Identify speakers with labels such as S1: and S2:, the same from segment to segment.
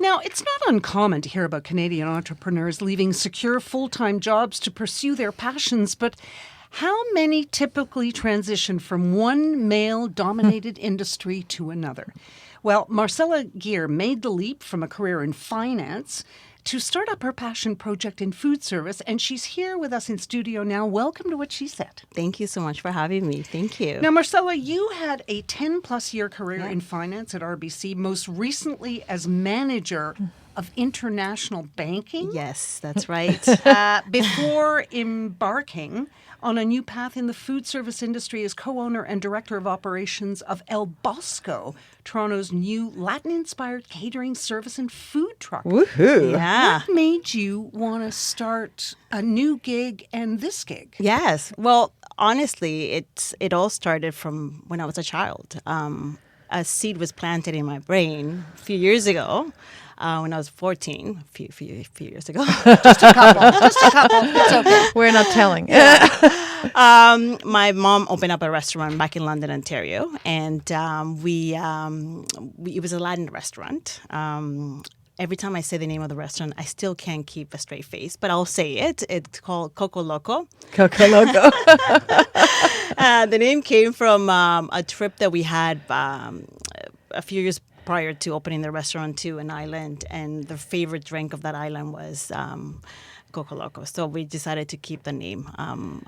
S1: Now, it's not uncommon to hear about Canadian entrepreneurs leaving secure full-time jobs to pursue their passions, but how many typically transition from one male-dominated industry to another? Well, Marcella Gear made the leap from a career in finance to start up her passion project in food service, and she's here with us in studio now. Welcome to What She Said.
S2: Thank you so much for having me. Thank you.
S1: Now, Marcella, you had a 10-plus year career in finance at RBC, most recently as manager of international banking.
S2: Yes, that's right.
S1: Before embarking on a new path in the food service industry as co-owner and director of operations of Bosco, Toronto's new Latin-inspired catering service and food truck.
S3: Woohoo!
S2: Yeah.
S1: What made you want to start a new gig and this gig?
S2: Yes. Well, honestly, it all started from when I was a child. A seed was planted in my brain a few years ago. When I was 14, a few years ago.
S1: Just a couple. It's okay.
S3: We're not telling.
S2: My mom opened up a restaurant back in London, Ontario, and it was a Latin restaurant. Every time I say the name of the restaurant, I still can't keep a straight face, but I'll say it. It's called Coco Loco.
S3: Coco Loco.
S2: The name came from a trip that we had a few years prior to opening the restaurant to an island, and the favorite drink of that island was Coco Loco. So we decided to keep the name on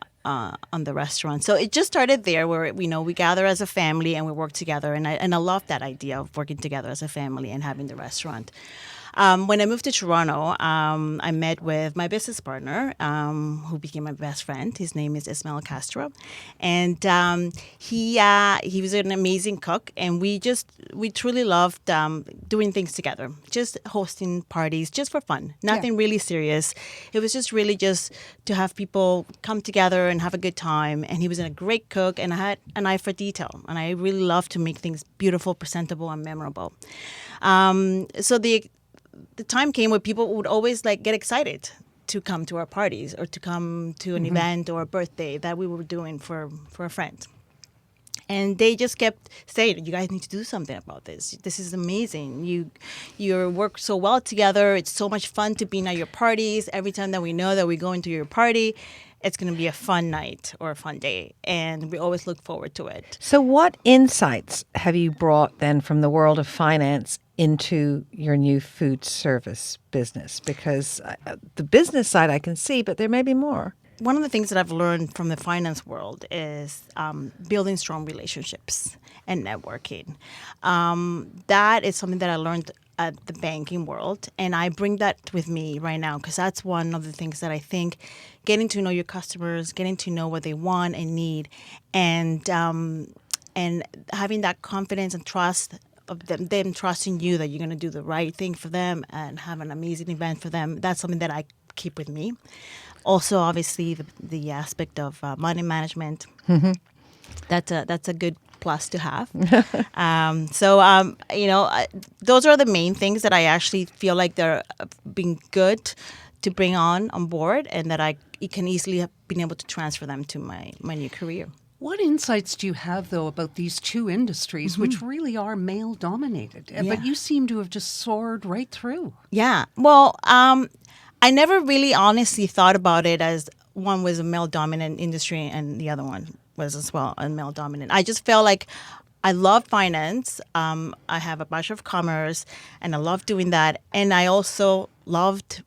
S2: the restaurant. So it just started there, where we gather as a family and we work together, and I love that idea of working together as a family and having the restaurant. When I moved to Toronto, I met with my business partner, who became my best friend. His name is Ismael Castro, and he was an amazing cook, and we truly loved doing things together, just hosting parties, just for fun, nothing really serious. It was just really just to have people come together and have a good time. And he was a great cook, and I had an eye for detail, and I really loved to make things beautiful, presentable, and memorable. So the time came where people would always get excited to come to our parties or to come to an event or a birthday that we were doing for a friend. And they just kept saying, "You guys need to do something about this. This is amazing. You work so well together. It's so much fun to be at your parties. Every time that we know that we're going to your party, it's going to be a fun night or a fun day, and we always look forward to it."
S3: So what insights have you brought then from the world of finance into your new food service business? Because the business side I can see, but there may be more.
S2: One of the things that I've learned from the finance world is building strong relationships and networking. That is something that I learned at the banking world, and I bring that with me right now, because that's one of the things that I think getting to know your customers, getting to know what they want and need, and having that confidence and trust of them trusting you that you're going to do the right thing for them and have an amazing event for them. That's something that I keep with me. Also, obviously, the aspect of money management. Mm-hmm. That's a good plus to have. Those are the main things that I actually feel like they're being good to bring on board, and that I can easily have been able to transfer them to my new career.
S1: What insights do you have, though, about these two industries, which really are male-dominated? Yeah. But you seem to have just soared right through.
S2: Yeah. Well, I never really honestly thought about it as one was a male-dominant industry and the other one was as well a male-dominant. I just felt like I love finance. I have a Bachelor of Commerce, and I love doing that. And I also loved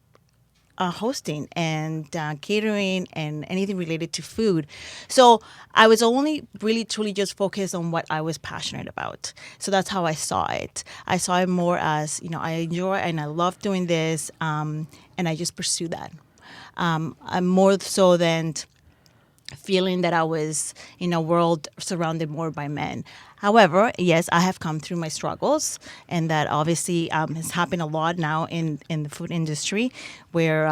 S2: hosting and catering and anything related to food. So I was only really truly just focused on what I was passionate about. So that's how I saw it. I saw it more as, I enjoy and I love doing this, and I just pursue that. I'm more so than feeling that I was in a world surrounded more by men. However, yes, I have come through my struggles, and that obviously has happened a lot now in the food industry, where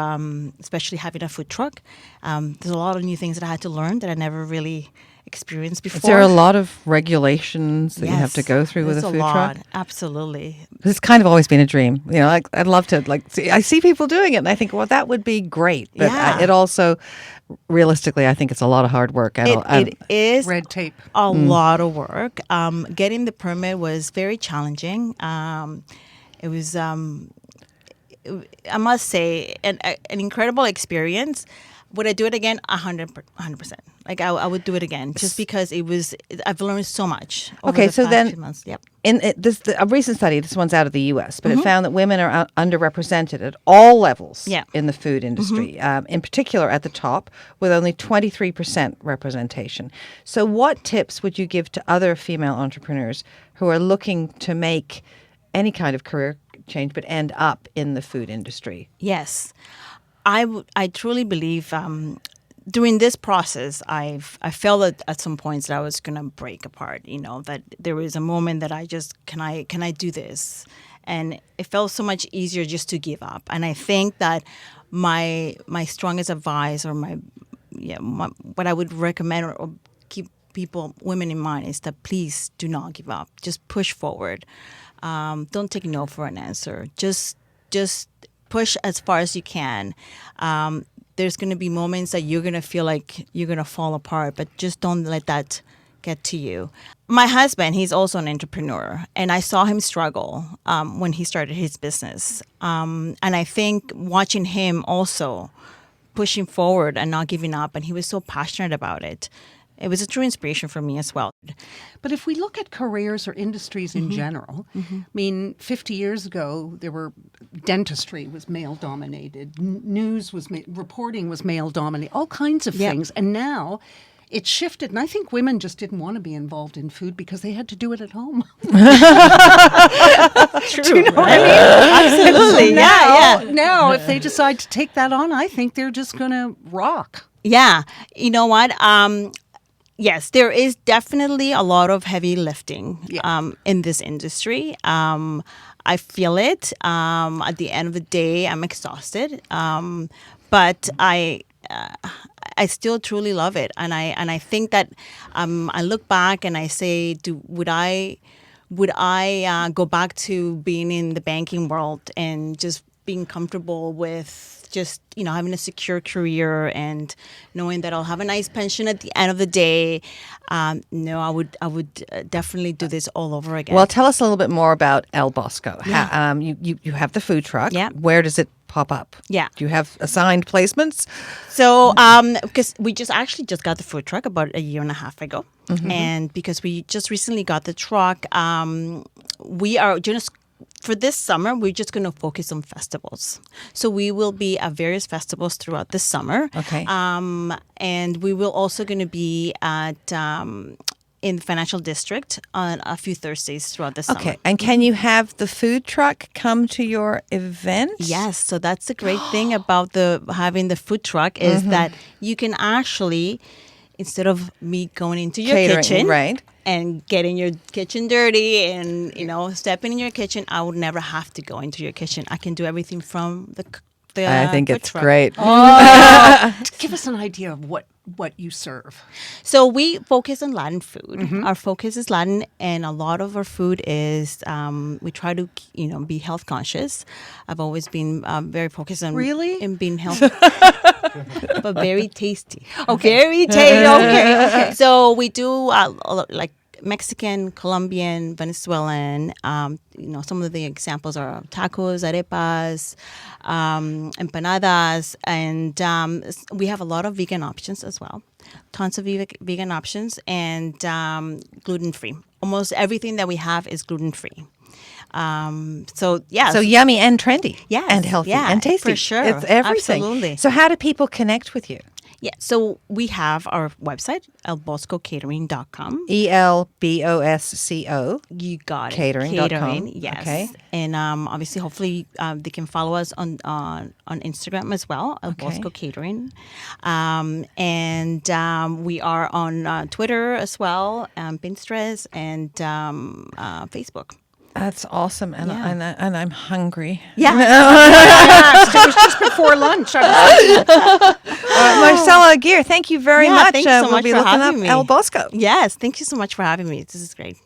S2: especially having a food truck, there's a lot of new things that I had to learn that I never really experienced before.
S3: Is there a lot of regulations that you have to go through with a food truck?
S2: Absolutely.
S3: It's kind of always been a dream. I'd love to see. I see people doing it, and I think, well, that would be great. But it also, realistically, I think it's a lot of hard work.
S2: It is
S1: red tape.
S2: A lot of work. Getting the permit was very challenging. It was, I must say, an incredible experience. Would I do it again? 100%. Like I would do it again, just because I've learned so much over
S3: Okay,
S2: the
S3: so
S2: past
S3: then-
S2: 2 months. Yep.
S3: A recent study, this one's out of the U.S., but it found that women are underrepresented at all levels
S2: Yeah.
S3: in the food industry, in particular at the top, with only 23% representation. So what tips would you give to other female entrepreneurs who are looking to make any kind of career change but end up in the food industry?
S2: Yes, I truly believe during this process, I felt at some points that I was gonna break apart. That there was a moment that I just can I do this, and it felt so much easier just to give up. And I think that my strongest advice, or what I would recommend or keep women in mind, is that please do not give up. Just push forward. Don't take no for an answer. Just push as far as you can. There's going to be moments that you're going to feel like you're going to fall apart, but just don't let that get to you. My husband, he's also an entrepreneur, and I saw him struggle when he started his business. And I think watching him also pushing forward and not giving up, and he was so passionate about it. It was a true inspiration for me as well.
S1: But if we look at careers or industries in general, I mean, 50 years ago, dentistry was male dominated, news was reporting was male dominated, all kinds of things. And now it's shifted. And I think women just didn't want to be involved in food because they had to do it at home.
S2: True.
S1: Do you know what I mean?
S2: Absolutely.
S1: Now, if they decide to take that on, I think they're just going to rock.
S2: Yeah. You know what? Yes, there is definitely a lot of heavy lifting in this industry. I feel it. At the end of the day, I'm exhausted, but I still truly love it, and I think that I look back and I say, would I go back to being in the banking world and just being comfortable with just having a secure career and knowing that I'll have a nice pension at the end of the day? No, I would definitely do this all over again.
S3: Well, tell us a little bit more about El Bosco. You have the food truck.
S2: Yeah.
S3: Where does it pop up?
S2: Yeah.
S3: Do you have assigned placements?
S2: So, because we just got the food truck about a year and a half ago, and because we just recently got the truck, we are just. For this summer, we're just going to focus on festivals. So we will be at various festivals throughout the summer.
S3: Okay.
S2: And we will also going to be at in the financial district on a few Thursdays throughout the summer.
S3: Okay. And can you have the food truck come to your event?
S2: Yes. So that's the great thing about having the food truck is that you can actually, instead of me going into your
S3: Catering,
S2: kitchen,
S3: right,
S2: and getting your kitchen dirty and stepping in your kitchen, I would never have to go into your kitchen. I can do everything from the
S3: I think
S2: food
S3: it's
S2: truck.
S3: great.
S1: Give us an idea of what you serve.
S2: So we focus on Latin food. Our focus is Latin, and a lot of our food is we try to be health conscious. I've always been very focused on being health, but very tasty.
S1: Okay,
S2: very tasty.
S1: Okay.
S2: So we do like Mexican, Colombian, Venezuelan. Some of the examples are tacos, arepas, empanadas, and we have a lot of vegan options as well. Tons of vegan options, and gluten-free. Almost everything that we have is gluten-free. So
S3: yummy and trendy.
S2: Yes,
S3: And healthy
S2: yeah,
S3: and tasty.
S2: for sure.
S3: It's everything.
S2: Absolutely.
S3: So how do people connect with you?
S2: Yeah, so we have our website, elboscocatering.com.
S3: ELBOSCO.
S2: You got it.
S3: Catering.com.
S2: Yes.
S3: Okay.
S2: And obviously, hopefully, they can follow us on Instagram as well, El Bosco Catering. And we are on Twitter as well, Pinterest, and Facebook.
S3: That's awesome, and I'm hungry.
S2: Yeah.
S1: It was just before lunch.
S3: Marcela Aguirre, thank you very much.
S2: Thank you so
S3: we'll
S2: much
S3: be
S2: for
S3: looking
S2: having
S3: up
S2: me.
S3: El Bosco.
S2: Yes, thank you so much for having me. This is great.